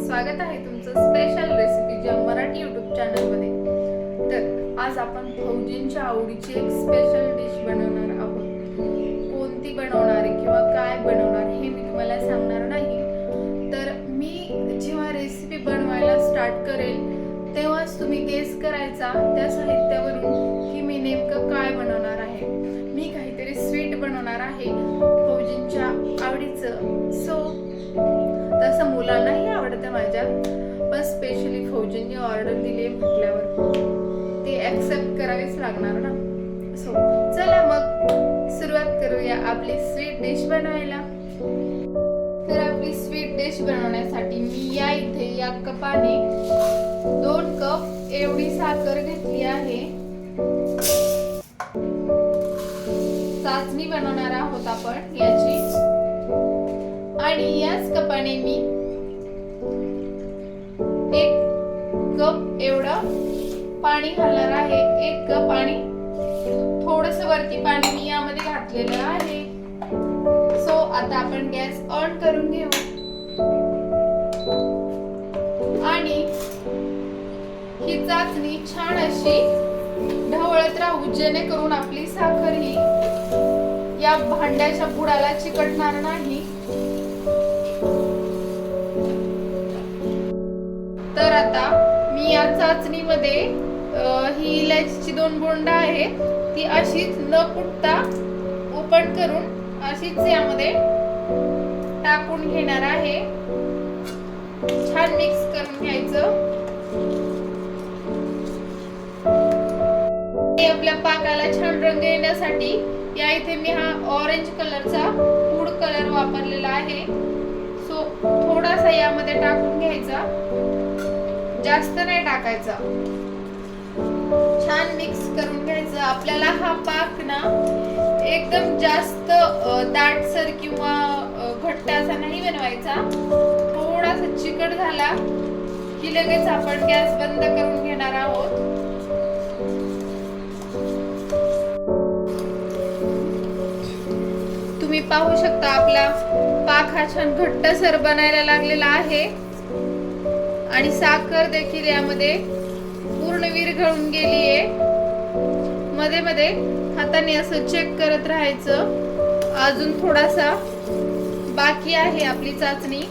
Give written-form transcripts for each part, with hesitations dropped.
स्वागत आहे तुमचं स्पेशल रेसिपीच्या मराठी यूट्यूब चॅनलमध्ये। तर आज आपण फौजींच्या आवडीची एक स्पेशल डिश बनवणार आहोत। कोणती बनवणार आहे किंवा काय बनवणार हे मी तुम्हाला सांगणार नाही। तर मी जेव्हा रेसिपी बनवायला स्टार्ट करेल तेव्हाच तुम्ही गेस करायचा त्या साहित्यावरून की मी नेमकं काय बनवणार आहे। मी काहीतरी स्वीट बनवणार आहे फौजींच्या आवडीचं। सो तसं मुलांनाही आवडतं माझ्या, पण स्पेशली फौजींनी ऑर्डर दिली म्हटल्यावर ते ॲक्सेप्ट करावीच लागणार ना। सो चला मग सुरुवात करूया आपली स्वीट डिश बनवायला। तर आपली स्वीट डिश बनवण्यासाठी मी इथे या कपाने 2 कप एवढी साखर घेतली आहे। चाचणी बनवणार आहोत आपण याची, आणि याच कपाने मी 1 कप एवढं पाणी घालणार आहे। 1 कप आणि थोडंसं वरती पाणी मी यामध्ये घातलेलं आहे। सो आता आपण गॅस ऑन करून घेऊ आणि ही चाचणी छान अशी ढवळत राहू, जेणेकरून आपली साखर ही या भांड्याच्या बुडाला चिकटणार नाही। तर आता मी या चाचणीमध्ये ही इलायचीची 2 बोंड आहे ती अशीच न फुटता ओपन करून अशीच यामध्ये टाकून घेणार आहे। छान मिक्स करून घ्यायचं। आपल्या पाकाला छान रंग येण्यासाठी या इथे मी हा ऑरेंज कलरचा फूड कलर वापरलेला आहे। सो थोडासा यामध्ये टाकून घ्यायचा, जास्त नाही टाकायचा। छान मिक्स करून घ्यायचं। आपल्याला हा पाक ना एकदम जास्त दाटसर किंवा घट्ट असा नाही बनवायचा। थोडासा चिकट झाला की लगेच आपण गॅस बंद करून घेणार आहोत। तुम्ही पाहू शकता आपला पाक हा छान घट्टसर बनायला लागलेला आहे आणि साखर देखील यामध्ये पूर्ण विरघळून गेली आहे। मध्ये मध्ये हाताने असं चेक करत राहायचं। अजून थोडासा बाकी आहे आपली चाचणी।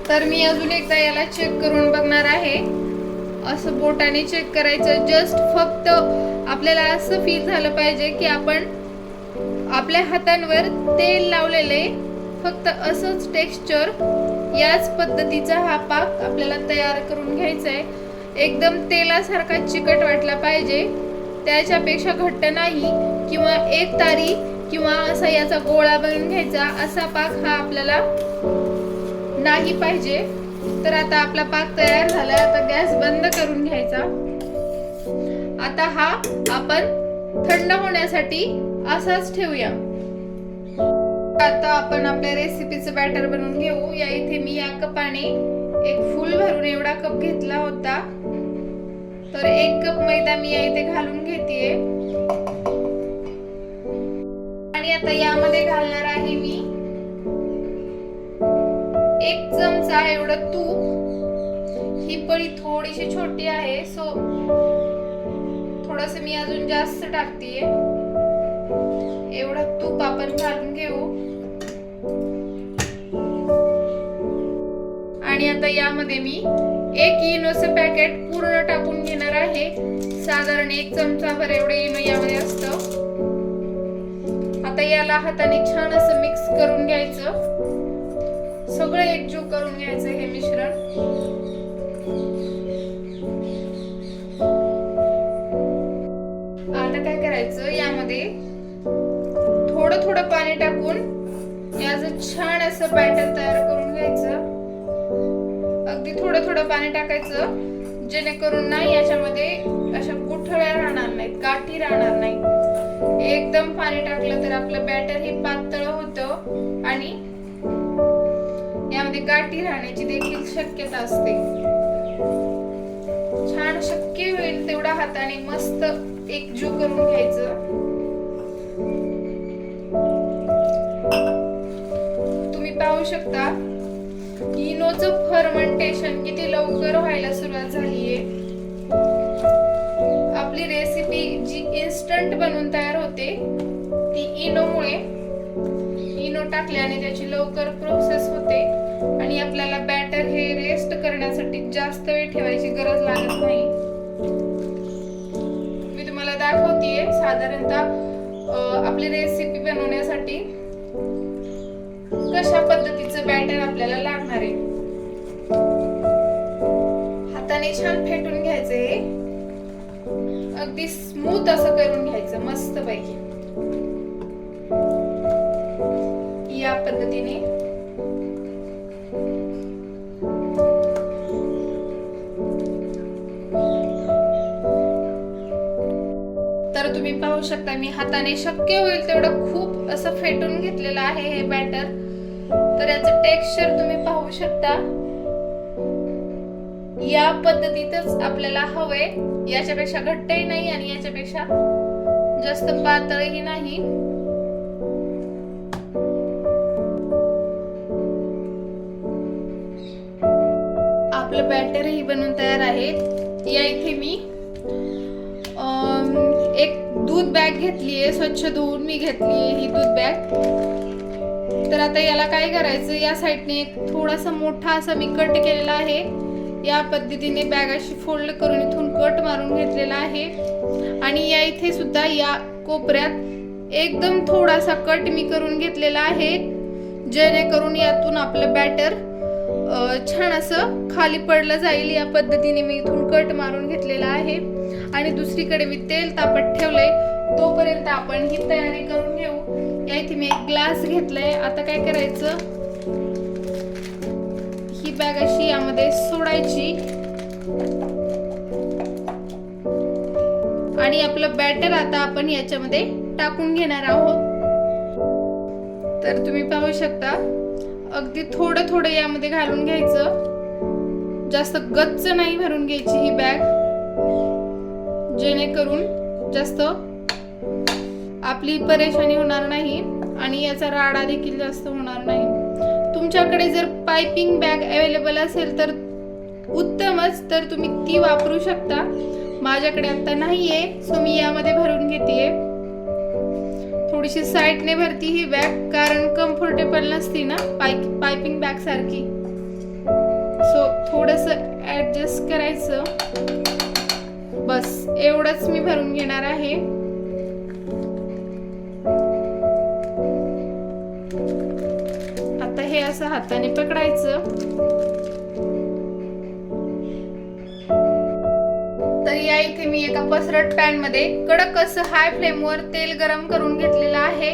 तर मी अजून एकदा याला चेक करून बघणार आहे। असं बोटाने चेक करायचं। जस्ट फक्त आपल्याला असं फील झालं पाहिजे की आपण आपल्या हातांवर तेल लावलेले, फक्त असंच टेक्स्चर। याच पद्धतीचा हा पाक आपल्याला तयार करून घ्यायचा आहे। एकदम तेलासारखा चिकट वाटला पाहिजे, त्याच्यापेक्षा घट्ट नाही किंवा एक तारी किंवा असा याचा गोळा बनवून घ्यायचा असा पाक हा आपल्याला नाही पाहिजे। तर आता आपला पाक तयार झाला। आता गॅस बंद करून घ्यायचा। आता हा आपण थंड होण्यासाठी असाच ठेवूया। आता आपण आपल्या रेसिपीचं बॅटर बनवून घेऊ। या इथे मी या कपाने एक फुल भरून एवढा कप घेतला होता। तर 1 कप मैदा मी या इथे घालून घेतेय आणि आता यामध्ये घालणार आहे मी 1 चमचा एवढं तूप। ही पळी थोडीशी छोटी आहे, सो थोडंसं मी अजून जास्त टाकतेय। एवढं तूप आपण घालून घेऊ आणि आता यामध्ये मी 1 इनोचं पॅकेट पूर्ण टाकून घेणार आहे। साधारण 1 चमचाभर एवढे इनो यामध्ये असतं। आता याला हाताने छान असं मिक्स करून घ्यायचं। सगळं एकजीव करून घ्यायचं हे मिश्रण। आता काय करायचं, यामध्ये थोडं थोडं पाणी टाकून याचं छान असं बॅटर तयार करून घ्यायचं। अगदी थोडं थोडं पाणी टाकायचं, जेणेकरून ना याच्यामध्ये अशा गुठळ्या राहणार नाहीत, गाठी राहणार नाहीत। एकदम पाणी टाकलं तर आपलं बॅटर हे पातळ होतं आणि यामध्ये गाठी राहण्याची देखील शक्यता असते। छान शक्य होईल तेवढा हाताने मस्त एकजीव करून घ्यायचं। तुम्ही शकता इनोचं फर्मेंटेशन किती लवकर व्हायला सुरुवात झालीये. आपली रेसिपी जी इन्स्टंट बनवून तयार होते ती इनोमुळे, इनो टाकल्याने त्याची लवकर प्रोसेस होते आणि आपल्याला बॅटर हे रेस्ट करण्यासाठी जास्त वेळ ठेवायची गरज लागत नाही. मी तुम्हाला दाखवतेय साधारणतः आपली रेसिपी बनवण्यासाठी कशा पद्धतीचं बॅटर आपल्याला लागणार आहे. हाताने छान फेटून घ्यायचंय, अगदी स्मूथ असं करून घ्यायचं मस्त पैकी. या पद्धतीने तर तुम्ही पाहू शकता मी हाताने शक्य होईल तेवढं खूप असं फेटून घेतलेलं आहे हे बॅटर. तर याचं टेक्स्चर तुम्ही पाहू शकता. या पद्धतीतच आपल्याला हवंय, याच्यापेक्षा घट्टही नाही आणि याच्यापेक्षा जास्त पातळही नाही. आपलं बॅटर ही बनवून तयार आहे. या इथे मी एक दूध बॅग घेतलीये, स्वच्छ धुवून मी घेतलीये ही दूध बॅग. तर आता याला काय करायचं, या साईडने एक थोडासा मोठा असा मी कट केलेला आहे. या पद्धतीने बॅग अशी फोल्ड करून इथून कट मारून घेतलेला आहे आणि या इथे सुद्धा या कोपऱ्यात एकदम थोडासा कट मी करून घेतलेला आहे, जेणेकरून यातून आपलं बॅटर छान असं खाली पडलं जाईल. या पद्धतीने मी इथून कट मारून घेतलेला आहे आणि दुसरीकडे मी तेल तापत ठेवलंय. तोपर्यंत आपण ही तयारी करून घेऊ. या इथे मी एक ग्लास घेतलाय. आता काय करायचं, ही बॅग अशी यामध्ये सोडायची आणि आपलं बॅटर आता आपण याच्यामध्ये टाकून घेणार आहोत. तर तुम्ही पाहू शकता अगदी थोडं थोडं यामध्ये घालून घ्यायचं, जास्त गच्च नाही भरून घ्यायची ही बॅग, जेणेकरून जास्त आपली परेशानी होणार नाही आणि याचा राडा देखील जास्त होणार नाही. तुमच्याकडे जर पाइपिंग बॅग अवेलेबल असेल तर उत्तमच, तर तुम्ही ती वापरू शकता. माझ्याकडे आता नाहीये, सो मी यामध्ये भरून घेतेय. थोडीशी साईडने भरती ही बॅग, कारण कम्फर्टेबल नसती ना पाइपिंग बॅग सारखी. सो थोडस ऍडजस्ट करायचं. बस एवढंच मी भरून घेणार आहे. आता हे असं हाताने पकडायचं. तर या इथे मी एका पसरट पॅन मध्ये कडक असं हाय फ्लेम वर तेल गरम करून घेतलेलं आहे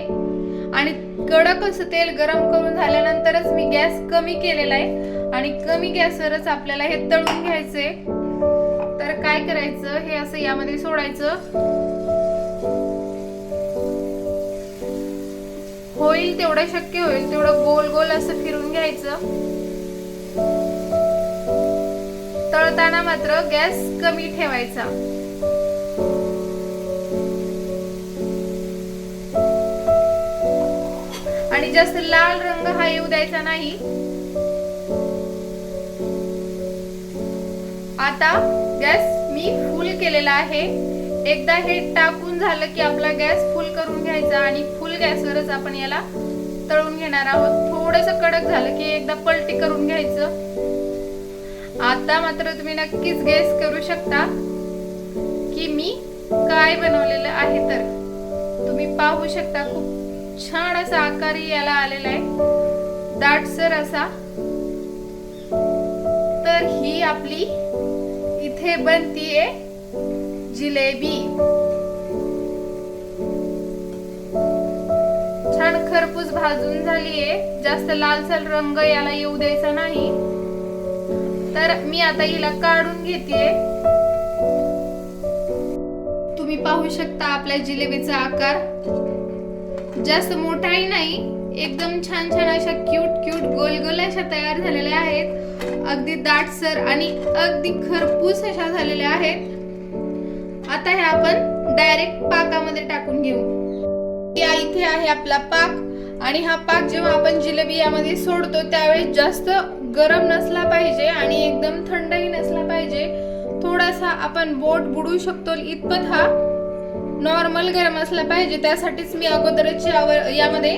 आणि कडक असं तेल गरम करून झाल्यानंतरच मी गॅस कमी केलेला आहे आणि कमी गॅसवरच आपल्याला हे तळून घ्यायचंय. तर काय करायचं, हे असं यामध्ये सोडायचं. होईल तेवढं, शक्य होईल तेवढं गोल गोल असं फिरून घ्यायचं. तळताना मात्र गॅस कमी ठेवायचा. आणि जास्त लाल रंग हा येऊ द्यायचा नाही. आता गॅस मी फुल केलेला आहे. एकदा हे टाकून झालं की आपला गॅस फुल करून घ्यायचा आणि फुल गॅसवरच आपण याला तळून घेणार आहोत. थोडंसं कडक झालं की एकदा पलटी करून घ्यायचं. आता मात्र तुम्ही नक्कीच गेस करू शकता की मी काय बनवलेलं आहे. तर तुम्ही पाहू शकता खूप छान असा आकार याला आलेला आहे, दाटसर असा. तर ही आपली इथे बनतीये जिलेबी. छान खरपूस भाजून झालीये, जास्त लालसर रंग याला येऊ द्यायचा नाही. तर मी आता हिला काढून घेतेय. तुम्ही पाहू शकता आपल्या जिलेबीचा आकार जास्त मोठाही नाही, एकदम छान छान अशा क्यूट क्यूट गोल गोल अशा तयार झालेल्या आहेत. अगदी दाटसर आणि अगदी खरपूस अशा झालेल्या आहेत. आता हे आपण डायरेक्ट पाकामध्ये टाकून घेऊ. या इथे आहे आपला पाक आणि हा पाक जेव्हा आपण जिलेबी यामध्ये सोडतो त्यावेळेस जास्त गरम नसला पाहिजे आणि एकदम थंडही नसला पाहिजे. थोडासा आपण बोट बुडू शकतो इतपत हा नॉर्मल गरम असला पाहिजे. त्यासाठीच मी अगोदरच यामध्ये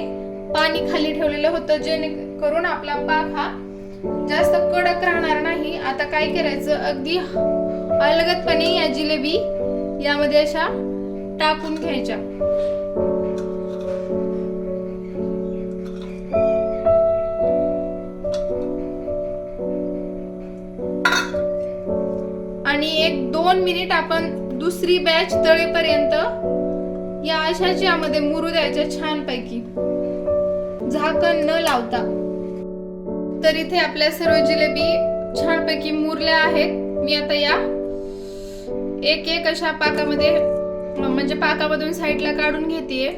पाणी खाली ठेवलेलं होतं, जेणेकरून आपला पाक हा जास्त कडक राहणार नाही. आता काय करायचं, अगदी अलगदपणे या जिलेबी यामध्ये अशा टाकून घ्यायच्या. आणि 1-2 मिनिट आपण दुसरी बॅच तळेपर्यंत या अशाच यामध्ये मुरू द्यायच्या छानपैकी, झाकण न लावता. तर इथे आपल्या सर्व जिलेबी छानपैकी मुरल्या आहेत. मी आता या एक एक अशा पाकामध्ये म्हणजे पाकामधून साईडला काढून घेतेय.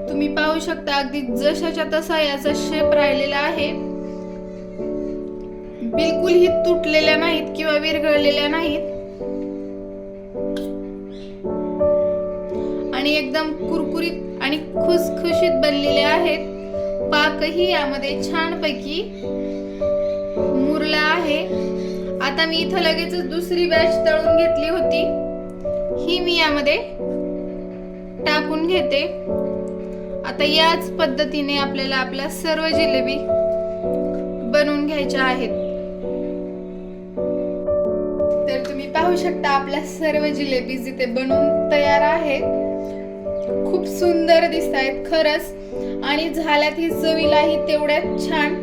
तुम्ही पाहू शकता अगदी जशाच्या तसा याचा शेप राहिलेला आहे. बिलकुलही तुटलेल्या नाहीत किंवा विरघळलेल्या नाहीत आणि एकदम कुरकुरीत आणि खुसखुशीत बनलेले आहेत. पाकही यामध्ये छानपैकी मुरला आहे. आता मी इथं लगेचच दुसरी बॅच तळून घेतली होती, ही मी यामध्ये टाकून घेते. आता याच पद्धतीने आपल्याला आपल्या सर्व जिलेबी बनवून घ्यायच्या आहेत. तर तुम्ही पाहू शकता आपल्या सर्व जिलेबी जिथे बनवून तयार आहेत. खूप सुंदर दिसत आहेत खरंच, आणि झाल्यात ही चवीलाही तेवढ्यात छान.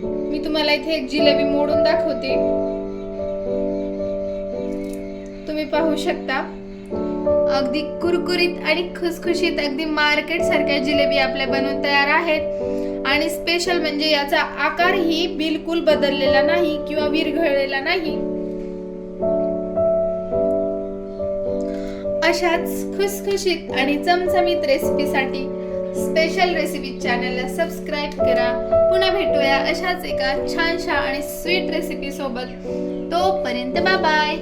मी तुम्हाला इथे एक जिलेबी मोडून दाखवते. तुम्ही पाहू शकता अगदी कुरकुरीत आणि खुसखुशीत अगदी मार्केट सारख्या जिलेबी आपल्या बनवून तयार आहेत. आणि स्पेशल म्हणजे याचा आकारही बिलकुल बदललेला नाही किंवा विरघळलेला नाही. अशाच खुसखुशीत आणि चमचमीत रेसिपीसाठी स्पेशल रेसिपी चॅनलला सबस्क्राईब करा. पुन्हा भेटूया अशाच एका छानशा आणि स्वीट रेसिपी सोबत. तोपर्यंत बाय बाय.